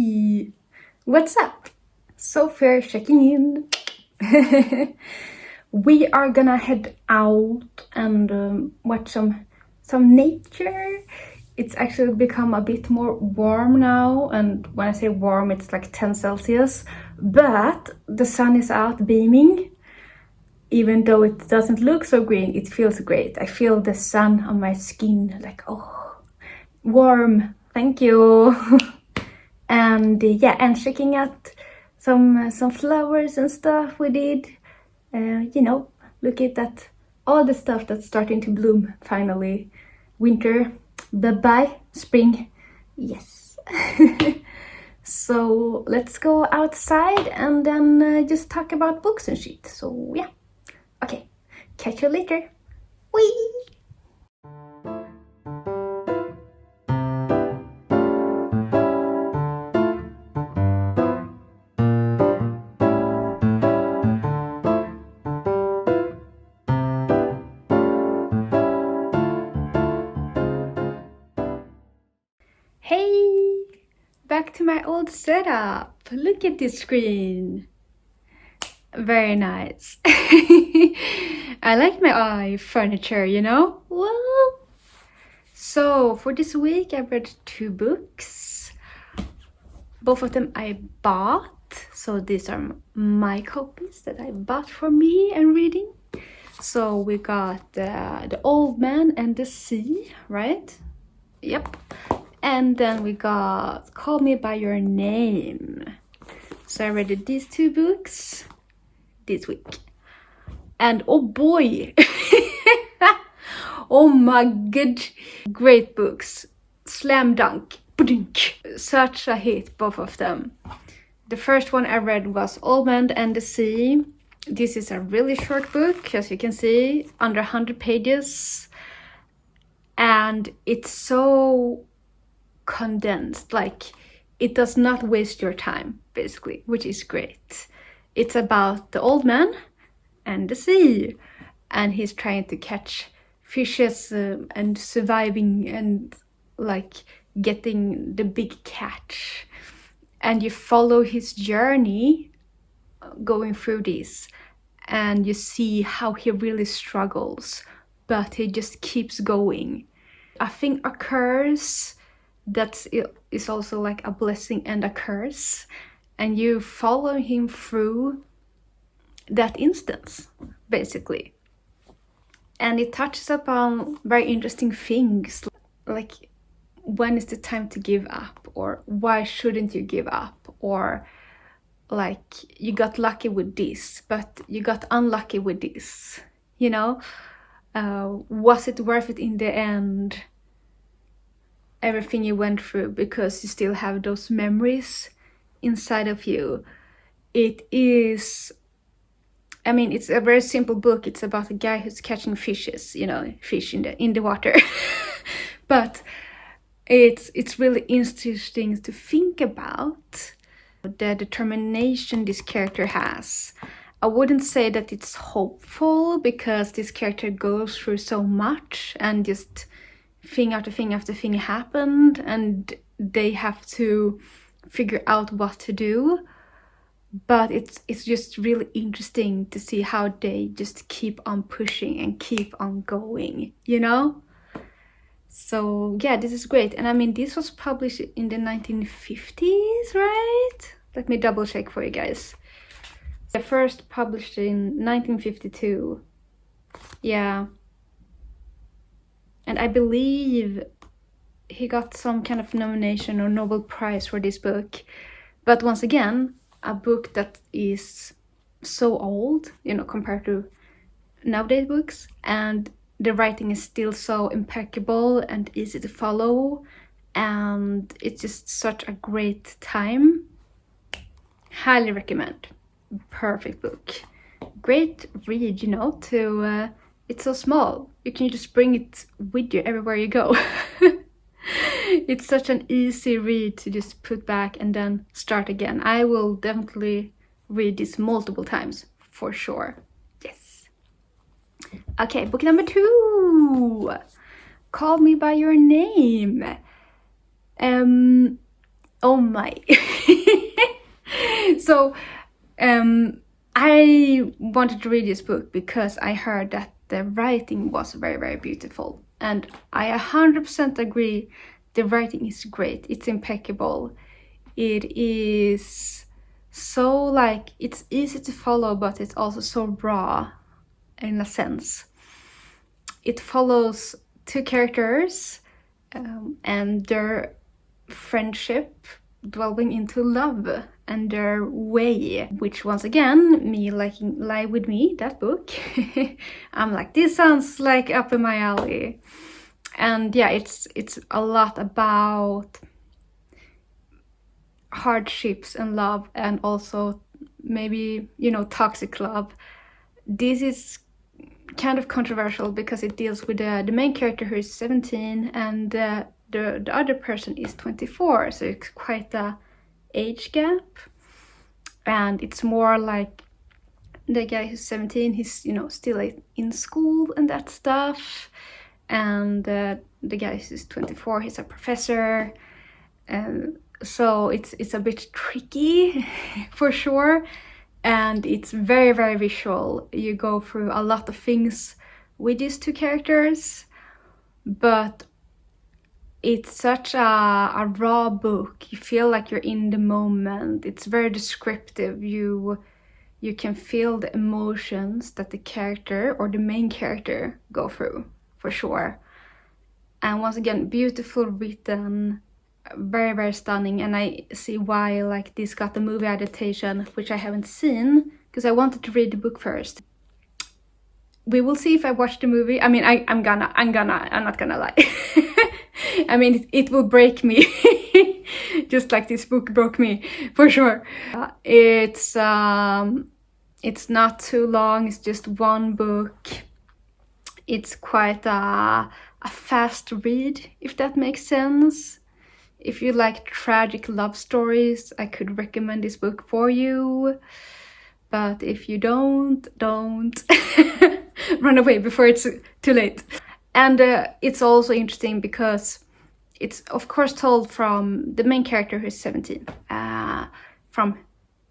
Hey, what's up? Sophia checking in. We are gonna head out and watch some nature. It's actually become a bit more warm now, and when I say warm, it's like 10 Celsius. But the sun is out beaming. Even though it doesn't look so green, it feels great. I feel the sun on my skin, like, oh, warm. Thank you. And yeah, and checking out some flowers and stuff we did. Look at that, all the stuff that's starting to bloom finally. Winter, bye-bye, spring, yes. So let's go outside and then just talk about books and shit. So yeah, okay, catch you later. Whee! Hey, back to my old setup. Look at this screen. Very nice. I like my furniture, you know? Well, so for this week I read 2 books. Both of them I bought. So these are my copies that I bought for me and reading. So we got The Old Man and the Sea, right? Yep. And then we got Call Me By Your Name. So I read these 2 books this week. And oh boy! Oh my god! Great books. Slam dunk. Such a hit, both of them. The first one I read was Old Man and the Sea. This is a really short book, as you can see, under 100 pages. And it's so condensed, like it does not waste your time, basically, which is great. It's about the old man and the sea, and he's trying to catch fishes and surviving and like getting the big catch. And you follow his journey going through this, and you see how he really struggles, but he just keeps going. A thing occurs that is also like a blessing and a curse, and you follow him through that instance, basically. And it touches upon very interesting things, like when is the time to give up, or why shouldn't you give up, or like you got lucky with this but you got unlucky with this, you know? Was it worth it in the end, everything you went through, because you still have those memories inside of you? It is, I mean, it's a very simple book. It's about a guy who's catching fishes, you know, fish in the water. But it's really interesting to think about the determination this character has. I wouldn't say that it's hopeful, because this character goes through so much and just thing after thing after thing happened, and they have to figure out what to do. But it's just really interesting to see how they just keep on pushing and keep on going, you know? So yeah, this is great. And I mean, this was published in the 1950s, right? Let me double check for you guys. The first published in 1952. Yeah. And I believe he got some kind of nomination or Nobel Prize for this book. But once again, a book that is so old, you know, compared to nowadays books, and the writing is still so impeccable and easy to follow, and it's just such a great time. Highly recommend. Perfect book. Great read, you know, to it's so small. You can just bring it with you everywhere you go. It's such an easy read to just put back and then start again. I will definitely read this multiple times, for sure. Yes. Okay, book number 2. Call Me By Your Name. Oh my. So I wanted to read this book because I heard that the writing was very, very beautiful. And I 100% agree, the writing is great. It's impeccable. It is so like, it's easy to follow, but it's also so raw in a sense. It follows two characters and their friendship delving into love and their way, which once again, me liking Lie With Me, that book, I'm like, this sounds like up in my alley. And yeah, it's a lot about hardships and love, and also maybe, you know, toxic love. This is kind of controversial because it deals with the main character who is 17 and the other person is 24, so it's quite a age gap. And it's more like the guy who's 17, he's, you know, still in school and that stuff, and the guy who's 24, he's a professor, and so it's a bit tricky for sure. And it's very, very visual. You go through a lot of things with these two characters, but it's such a raw book. You feel like you're in the moment. It's very descriptive. You can feel the emotions that the character or the main character go through, for sure. And once again, beautiful written, very, very stunning. And I see why like this got the movie adaptation, which I haven't seen because I wanted to read the book first. We will see if I watch the movie. I mean, I'm not gonna lie. I mean, it will break me, just like this book broke me, for sure. It's not too long. It's just one book. It's quite a fast read, if that makes sense. If you like tragic love stories, I could recommend this book for you. But if you don't run away before it's too late. And it's also interesting because it's of course told from the main character who's 17, from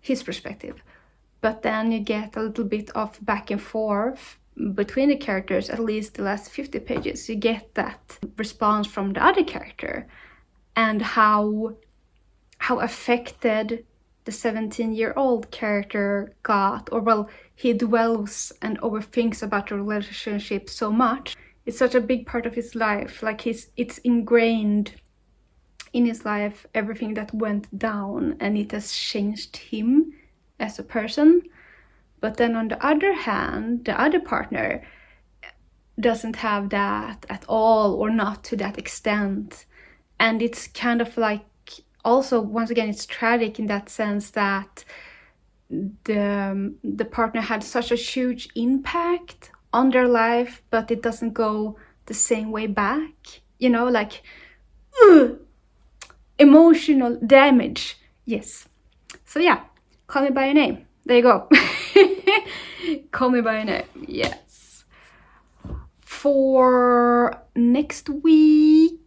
his perspective. But then you get a little bit of back and forth between the characters, at least the last 50 pages. You get that response from the other character and how affected the 17-year-old character got, or well, he dwells and overthinks about the relationship so much. It's such a big part of his life, like it's ingrained in his life, everything that went down, and it has changed him as a person. But then on the other hand, the other partner doesn't have that at all, or not to that extent. And it's kind of like, also, once again, it's tragic in that sense that the partner had such a huge impact on their life, but it doesn't go the same way back. You know, like, emotional damage. Yes. So yeah, Call Me By Your Name. There you go. Call Me By Your Name. Yes. For next week,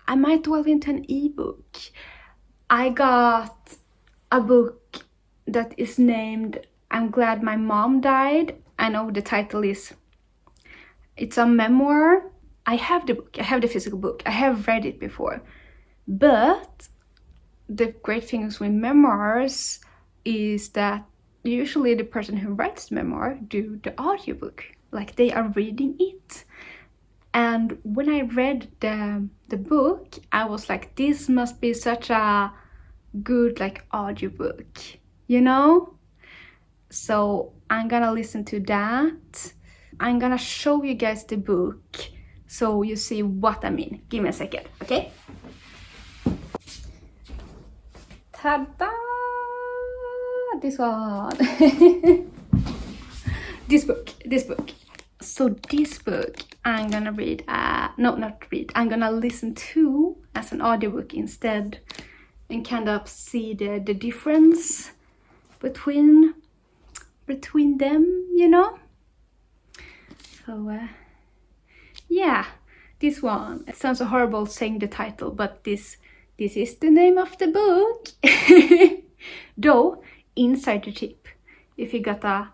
I might delve into an ebook. I got a book that is named I'm Glad My Mom Died. I know the title is, it's a memoir. I have the book, I have the physical book, I have read it before. But the great things with memoirs is that usually the person who writes the memoir do the audiobook, like they are reading it. And when I read the book, I was like, this must be such a good like audiobook, you know? So I'm gonna listen to that. I'm gonna show you guys the book so you see what I mean. Give me a second, okay? Ta-da! This one. This book. So this book I'm gonna read, I'm gonna listen to as an audiobook instead, and kind of see the difference between them, you know? So yeah, this one, it sounds so horrible saying the title, but this This is the name of the book. Though, insider tip, if you got a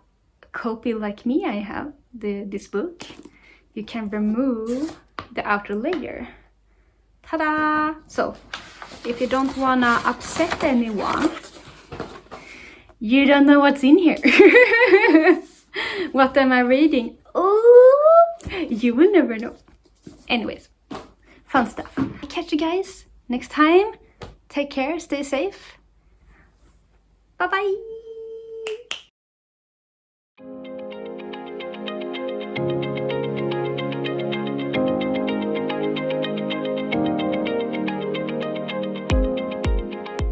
copy like me, I have this book, you can remove the outer layer. Ta-da! So, if you don't wanna upset anyone, you don't know what's in here. What am I reading? Oh, you will never know. Anyways, fun stuff. Catch you guys next time. Take care, stay safe. Bye bye.